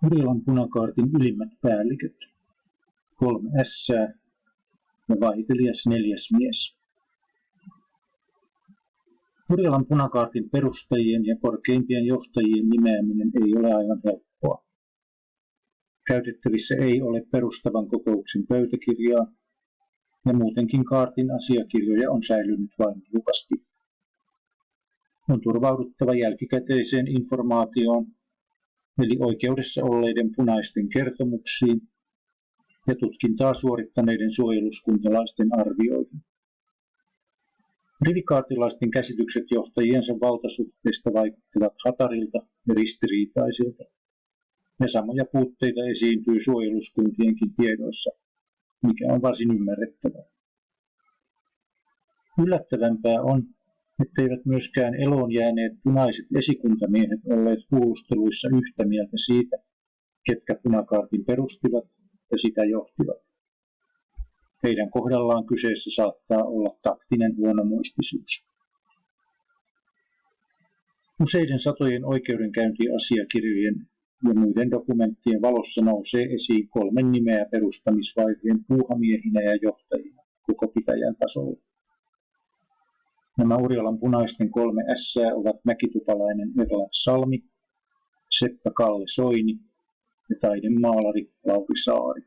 Urjalan punakaartin ylimmät päälliköt, 3 ässää ja vaihtelias 4. mies. Urjalan punakaartin perustajien ja korkeimpien johtajien nimeäminen ei ole aivan helppoa. Käytettävissä ei ole perustavan kokouksen pöytäkirjaa, ja muutenkin kaartin asiakirjoja on säilynyt vain niukasti. On turvauduttava jälkikäteiseen informaatioon, eli oikeudessa olleiden punaisten kertomuksiin ja tutkintaa suorittaneiden suojeluskuntalaisten arvioihin. Rivikaartilaisten käsitykset johtajiensa valtasuhteista vaikuttavat hatarilta ja ristiriitaisilta, ja samoja puutteita esiintyy suojeluskuntienkin tiedoissa, mikä on varsin ymmärrettävää. Yllättävämpää on, etteivät myöskään eloon jääneet punaiset esikuntamiehet olleet kuulusteluissa yhtä mieltä siitä, ketkä punakaartin perustivat ja sitä johtivat. Heidän kohdallaan kyseessä saattaa olla taktinen huonomuistisuus. Useiden satojen oikeudenkäyntiasiakirjojen ja muiden dokumenttien valossa nousee esiin 3 nimeä perustamisvaiheen puuhamiehinä ja johtajina koko pitäjän tasolla. Nämä Urjalan punaisten 3 ässää ovat mäkitupalainen Erla Salmi, Seppä Kalle Soini ja taidemaalari Lauri Saari.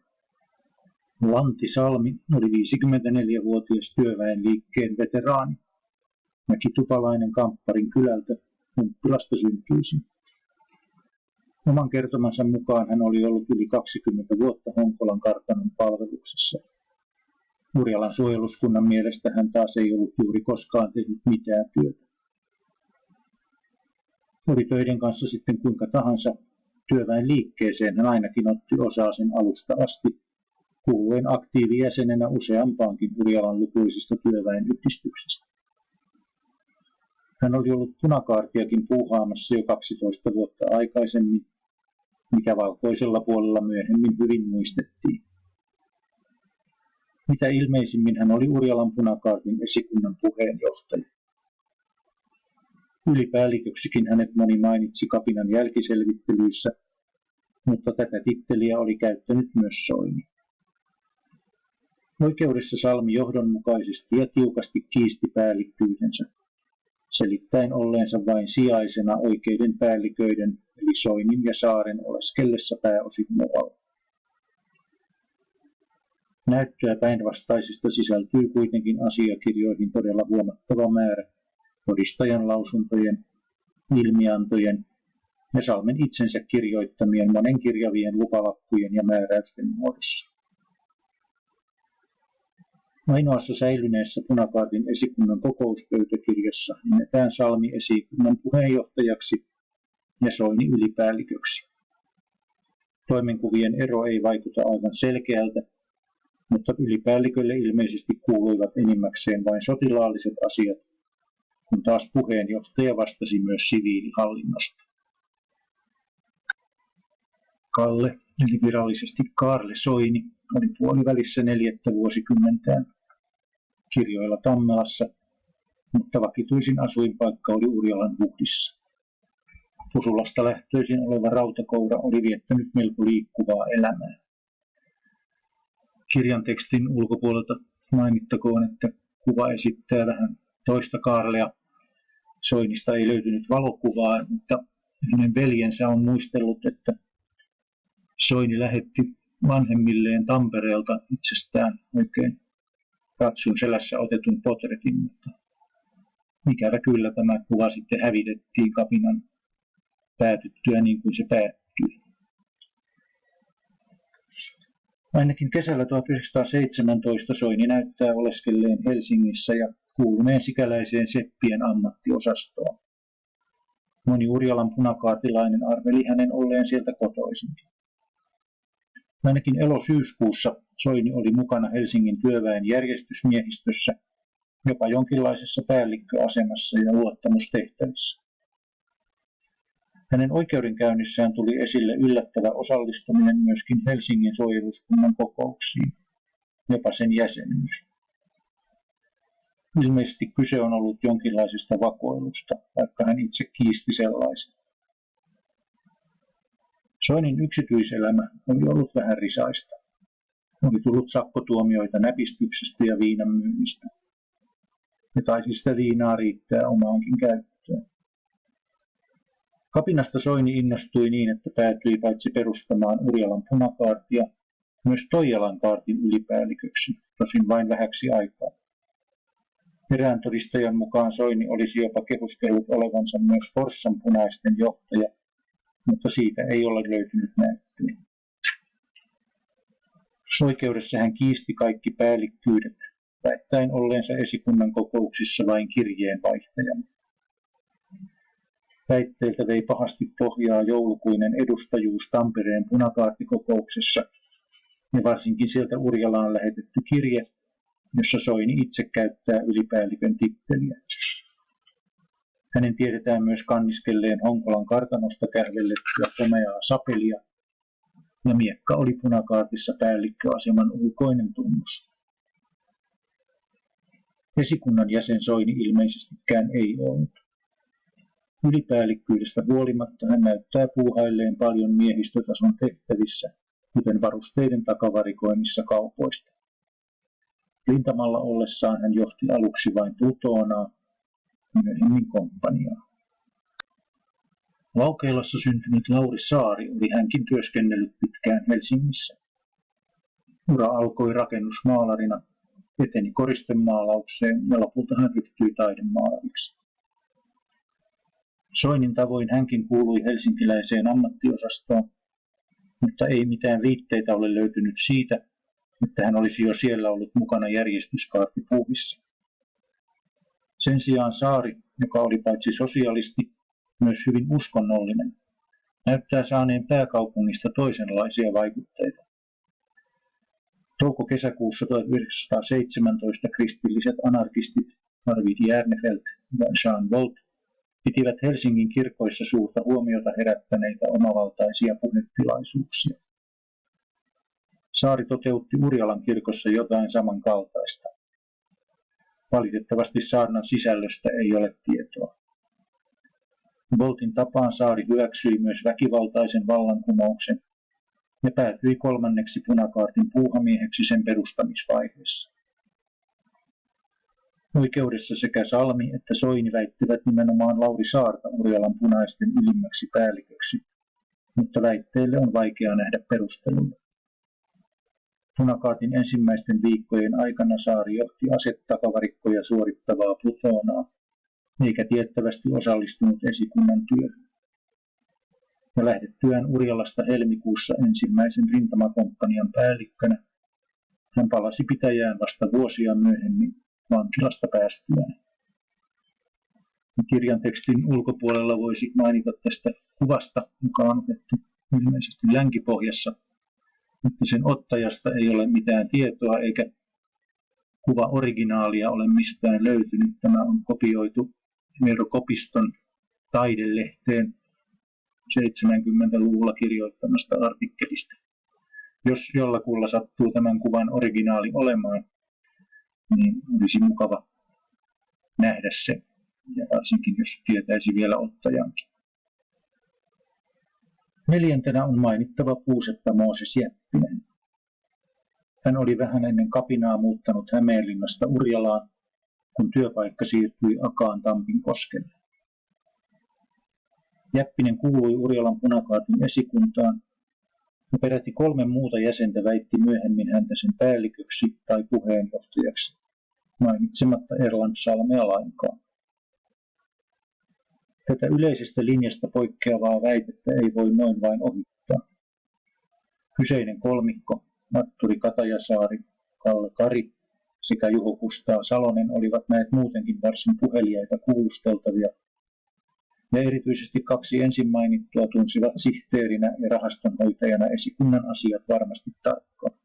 Lanti Salmi oli 54-vuotias työväenliikkeen veteraani, mäkitupalainen Kampparin kylältä, Humppilasta syntyisin. Oman kertomansa mukaan hän oli ollut yli 20 vuotta Honkolan kartanon palveluksessa. Urjalan suojeluskunnan mielestä hän taas ei ollut juuri koskaan tehnyt mitään työtä. Oli töiden kanssa sitten kuinka tahansa, työväenliikkeeseen hän ainakin otti osaa sen alusta asti, kuuluen aktiivijäsenenä useampaankin Urjalan lukuisista työväenyhdistyksistä. Hän oli ollut punakaartiakin puuhaamassa jo 12 vuotta aikaisemmin, mikä valkoisella puolella myöhemmin hyvin muistettiin. Mitä ilmeisimmin hän oli Urjalan punakaartin esikunnan puheenjohtaja. Ylipäälliköksikin hänet moni mainitsi kapinan jälkiselvittelyissä, mutta tätä titteliä oli käyttänyt myös Soini. Oikeudessa Salmi johdonmukaisesti ja tiukasti kiisti päällikkyytensä, selittäen olleensa vain sijaisena oikeiden päälliköiden eli Soinin ja Saaren oleskellessa pääosin muualla. Näyttöä päinvastaisesta sisältyy kuitenkin asiakirjoihin todella huomattava määrä todistajan lausuntojen, ilmiantojen ja Salmen itsensä kirjoittamien monenkirjavien lupalappujen ja määräysten muodossa. Ainoassa säilyneessä punakaartin esikunnan kokouspöytäkirjassa nimetään Salmi esikunnan puheenjohtajaksi ja Soini ylipäälliköksi. Toimenkuvien ero ei vaikuta aivan selkeältä, mutta ylipäällikölle ilmeisesti kuuluivat enimmäkseen vain sotilaalliset asiat, kun taas puheenjohtaja vastasi myös siviilihallinnosta. Kalle, eli virallisesti Kaarle Soini, oli puolivälissä 4. vuosikymmentään kirjoilla Tammelassa, mutta vakituisin asuinpaikka oli Urjalan Huhdissa. Pusulasta lähtöisin oleva Rautakoura oli viettänyt melko liikkuvaa elämää. Kirjan tekstin ulkopuolelta mainittakoon, että kuva esittää vähän toista Kaarlea. Soinista ei löytynyt valokuvaa, mutta hänen veljensä on muistellut, että Soini lähetti vanhemmilleen Tampereelta itsestään oikein ratsun selässä otetun potretin, mutta ikävä kyllä tämä kuva sitten hävitettiin kapinan päätyttyä niin kuin se päättyi. Ainakin kesällä 1917 Soini näyttää oleskelleen Helsingissä ja kuuluneen sikäläiseen seppien ammattiosastoon. Moni Urjalan punakaartilainen arveli hänen olleen sieltä kotoisinkin. Ainakin elo-syyskuussa Soini oli mukana Helsingin työväen järjestysmiehistössä, jopa jonkinlaisessa päällikköasemassa ja luottamustehtävissä. Hänen oikeudenkäynnissään tuli esille yllättävä osallistuminen myöskin Helsingin suojeluskunnan kokouksiin, jopa sen jäsenyys. Ilmeisesti kyse on ollut jonkinlaisesta vakoilusta, vaikka hän itse kiisti sellaisen. Soinin yksityiselämä oli ollut vähän risaista. Oli tullut sakkotuomioita näpistyksestä ja viinan myynnistä. Ja taisi sitä viinaa riittää omaankin käyttöön. Kapinasta Soini innostui niin, että päätyi paitsi perustamaan Urjalan punakaartia, myös Toijalan kaartin ylipäälliköksi, tosin vain vähäksi aikaa. Erään todistajan mukaan Soini olisi jopa kehustellut olevansa myös Forssan punaisten johtaja, mutta siitä ei ole löytynyt näyttöä. Oikeudessa hän kiisti kaikki päällikkyydet, väittäen olleensa esikunnan kokouksissa vain kirjeenvaihtajana. Väitteiltä vei pahasti pohjaa joulukuinen edustajuus Tampereen punakaartikokouksessa ja varsinkin sieltä Urjalaan lähetetty kirje, jossa Soini itse käyttää ylipäällikön titteliä. Hänen tiedetään myös kanniskelleen Honkolan kartanosta kähvellettyä komeaa sapelia, ja miekka oli punakaartissa päällikköaseman ulkoinen tunnus. Esikunnan jäsen Soini ilmeisestikään ei ollut. Ylipäällikkyydestä huolimatta hän näyttää puuhailleen paljon miehistötason tehtävissä, kuten varusteiden takavarikoinnissa kaupoista. Rintamalla ollessaan hän johti aluksi vain plutoonaa, myöhemmin komppaniaa. Laukeilassa syntynyt Lauri Saari oli hänkin työskennellyt pitkään Helsingissä. Ura alkoi rakennusmaalarina, eteni koristemaalaukseen ja lopulta hän ryhtyi taidemaalariksi. Soinin tavoin hänkin kuului helsinkiläiseen ammattiosastoon, mutta ei mitään viitteitä ole löytynyt siitä, että hän olisi jo siellä ollut mukana järjestyskaartipuuhissa. Sen sijaan Saari, joka oli paitsi sosialisti, myös hyvin uskonnollinen, näyttää saaneen pääkaupungista toisenlaisia vaikutteita. Touko-kesäkuussa 1917 kristilliset anarkistit Arvid Järnefelt ja Jean Volt pitivät Helsingin kirkoissa suurta huomiota herättäneitä omavaltaisia puhetilaisuuksia. Saari toteutti Urjalan kirkossa jotain samankaltaista. Valitettavasti saarnan sisällöstä ei ole tietoa. Voltin tapaan Saari hyväksyi myös väkivaltaisen vallankumouksen ja päätyi kolmanneksi punakaartin puuhamieheksi sen perustamisvaiheessa. Oikeudessa sekä Salmi että Soini väittivät nimenomaan Lauri Saarta Urjalan punaisten ylimmäksi päälliköksi, mutta väitteille on vaikea nähdä perusteluja. Punakaartin ensimmäisten viikkojen aikana Saari johti asetakavarikkoja suorittavaa plutoonaa, eikä tiettävästi osallistunut esikunnan työhön. Ja lähdettyään Urjalasta helmikuussa ensimmäisen rintamakomppanian päällikkönä, hän palasi pitäjään vasta vuosia myöhemmin vankilasta päästyään. Kirjan tekstin ulkopuolella voisi mainita tästä kuvasta, joka on otettu ilmeisesti Länkipohjassa, mutta sen ottajasta ei ole mitään tietoa eikä kuva originaalia ole mistään löytynyt. Tämä on kopioitu Eero Kopiston taidelehteen 70-luvulla kirjoittamasta artikkelista. Jos jollakulla sattuu tämän kuvan originaali olemaan, niin olisi mukava nähdä se, ja varsinkin jos tietäisi vielä ottajankin. Neljäntenä on mainittava puuseppä Mooses Jeppinen. Hän oli vähän ennen kapinaa muuttanut Hämeenlinnasta Urjalaan, kun työpaikka siirtyi Akaan Tampinkoskelle. Jeppinen kuului Urjalan punakaartin esikuntaan, ja peräti 3 muuta jäsentä väitti myöhemmin häntä sen päälliköksi tai puheenjohtajaksi, mainitsematta Erland Salmea lainkaan. Tätä yleisestä linjasta poikkeavaa väitettä ei voi noin vain ohittaa. Kyseinen kolmikko, Artturi Katajasaari, Kalle Kari sekä Juho Kustaa Salonen olivat näet muutenkin varsin puheliaita kuulusteltavia, ja erityisesti 2 ensin mainittua tunsivat sihteerinä ja rahastonhoitajana esikunnan asiat varmasti tarkkaan.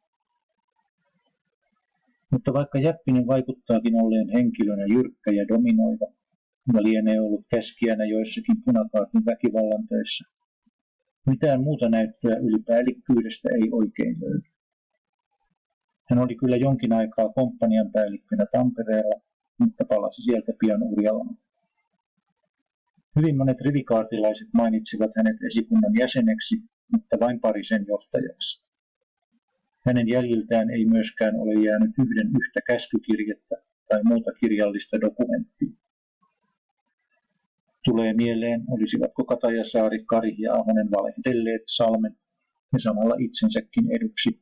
Mutta vaikka Jeppinen vaikuttaakin olleen henkilönä jyrkkä ja dominoiva, ja lienee ollut käskijänä joissakin punakaartin väkivallan töissä, mitään muuta näyttöä ylipäällikkyydestä ei oikein löydy. Hän oli kyllä jonkin aikaa komppanian päällikkönä Tampereella, mutta palasi sieltä pian Urjalaan. Hyvin monet rivikaartilaiset mainitsivat hänet esikunnan jäseneksi mutta vain parisen johtajaksi. Hänen jäljiltään ei myöskään ole jäänyt yhden yhtä käskykirjettä tai muuta kirjallista dokumenttia. Tulee mieleen, olisivatko Katajasaari, Kari ja Ahonen valehdelleet Salmen ja samalla itsensäkin eduksi.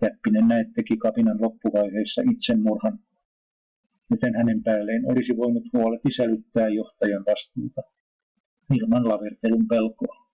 Jäppinen näet teki kapinan loppuvaiheessa itsemurhan, joten hänen päälleen olisi voinut huoleti sälyttää johtajan vastuuta ilman lavertelun pelkoa.